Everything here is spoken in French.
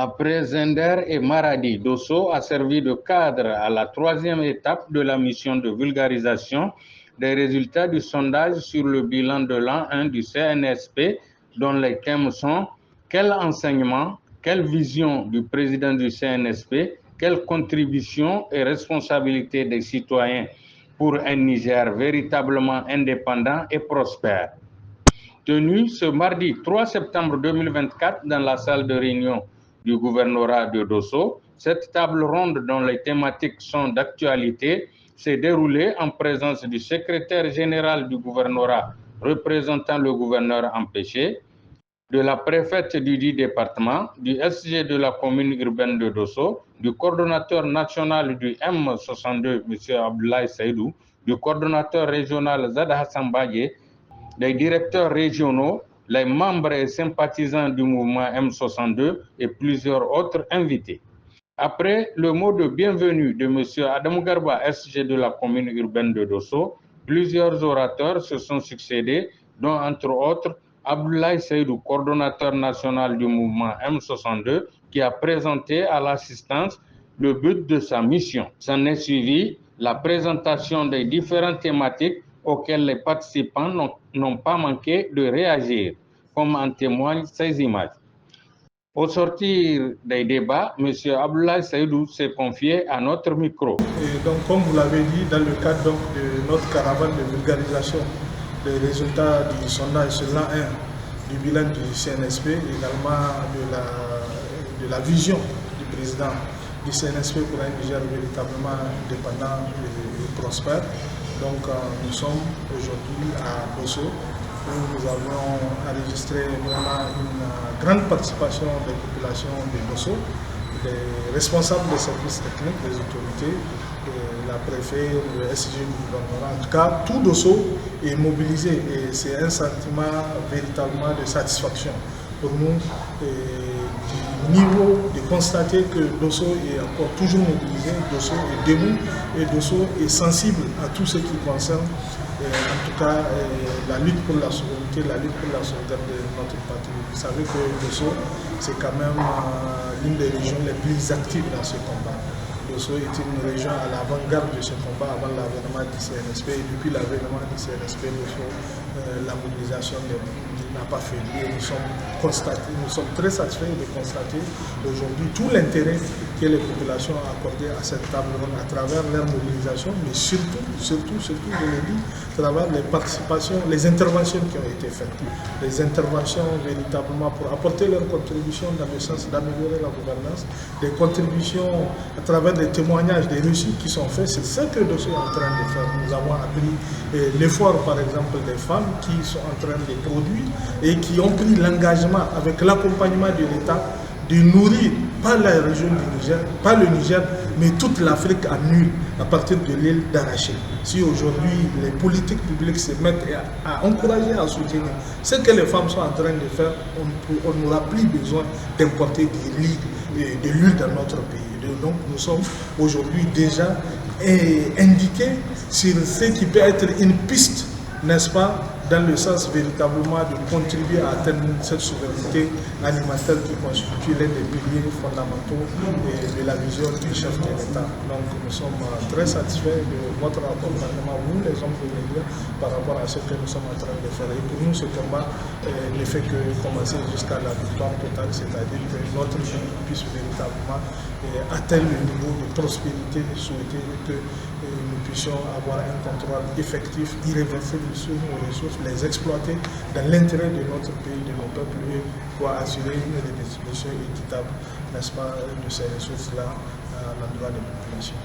Après Zender et Maradi, Dosso a servi de cadre à la troisième étape de la mission de vulgarisation des résultats du sondage sur le bilan de l'an 1 du CNSP, dont les thèmes sont quel enseignement, quelle vision du président du CNSP, quelle contribution et responsabilité des citoyens pour un Niger véritablement indépendant et prospère. Tenu ce mardi 3 septembre 2024 dans la salle de réunion du gouvernorat de Dosso, cette table ronde dont les thématiques sont d'actualité s'est déroulée en présence du secrétaire général du gouvernorat représentant le gouverneur empêché, de la préfète du dit département, du SG de la commune urbaine de Dosso, du coordonnateur national du M62, M. Abdoulaye Seydou, du coordonnateur régional Zad Hassan Baye, des directeurs régionaux, les membres et sympathisants du mouvement M62 et plusieurs autres invités. Après le mot de bienvenue de M. Adam Garba, SG de la commune urbaine de Dosso, plusieurs orateurs se sont succédés, dont entre autres Abdoulaye Seydou, coordonnateur national du mouvement M62, qui a présenté à l'assistance le but de sa mission. S'en est suivi la présentation des différentes thématiques auxquelles les participants n'ont pas manqué de réagir, comme en témoignent ces images. Au sortir des débats, M. Abdoulaye Seydou s'est confié à notre micro. Et donc, comme vous l'avez dit, dans le cadre donc, de notre caravane de vulgarisation des résultats du sondage sur l'an 1 du bilan du CNSP, également de la vision du président du CNSP pour un Niger véritablement indépendant et prospère. Donc nous sommes aujourd'hui à Dosso où nous avons enregistré vraiment une grande participation des populations de Dosso, des responsables des services techniques, des autorités, la préfet, le SG du gouvernement. En tout cas, tout Dosso est mobilisé et c'est un sentiment véritablement de satisfaction pour nous du niveau de constater que Dosso est encore toujours mobilisé, Dosso est debout et Dosso est sensible à tout ce qui concerne en tout cas la lutte pour la souveraineté, la lutte pour la sauvegarde de notre patrie. Vous savez que Dosso c'est quand même l'une des régions les plus actives dans ce combat. Dosso est une région à l'avant-garde de ce combat avant l'avènement du CNSP et depuis l'avènement du CNSP, la mobilisation n'a pas failli. Nous sommes très satisfaits de constater aujourd'hui tout l'intérêt que les populations ont accordé à cette table ronde à travers leur mobilisation, mais surtout, je l'ai dit, à travers les participations, les interventions qui ont été faites. Les interventions véritablement pour apporter leur contribution dans le sens d'améliorer la gouvernance, des contributions à travers des témoignages, des récits qui sont faits, c'est ce que Dosso est en train de faire. Nous avons appris l'effort, par exemple, des femmes qui sont en train de produire et qui ont pris l'engagement avec l'accompagnement de l'État de nourrir pas la région du Niger, pas le Niger, mais toute l'Afrique en nul à partir de l'île d'Araché. Si aujourd'hui les politiques publiques se mettent à encourager, à soutenir ce que les femmes sont en train de faire, on n'aura plus besoin d'importer de l'huile dans notre pays. Donc nous sommes aujourd'hui déjà indiqués sur ce qui peut être une piste, n'est-ce pas, dans le sens véritablement de contribuer à atteindre cette souveraineté alimentaire qui constitue l'un des piliers fondamentaux de la vision du chef de l'État. Donc nous sommes très satisfaits de votre accompagnement, vous les hommes politiques, par rapport à ce que nous sommes en train de faire. Et pour nous, ce combat ne fait que commencer jusqu'à la victoire totale, c'est-à-dire que notre pays puisse véritablement atteindre le niveau de prospérité souhaité et que nous puissions avoir un contrôle effectif, irréversible sur nos ressources, les exploiter dans l'intérêt de notre pays, de nos peuples, et pour assurer une redistribution équitable, n'est-ce pas, de ces ressources-là à l'endroit des populations.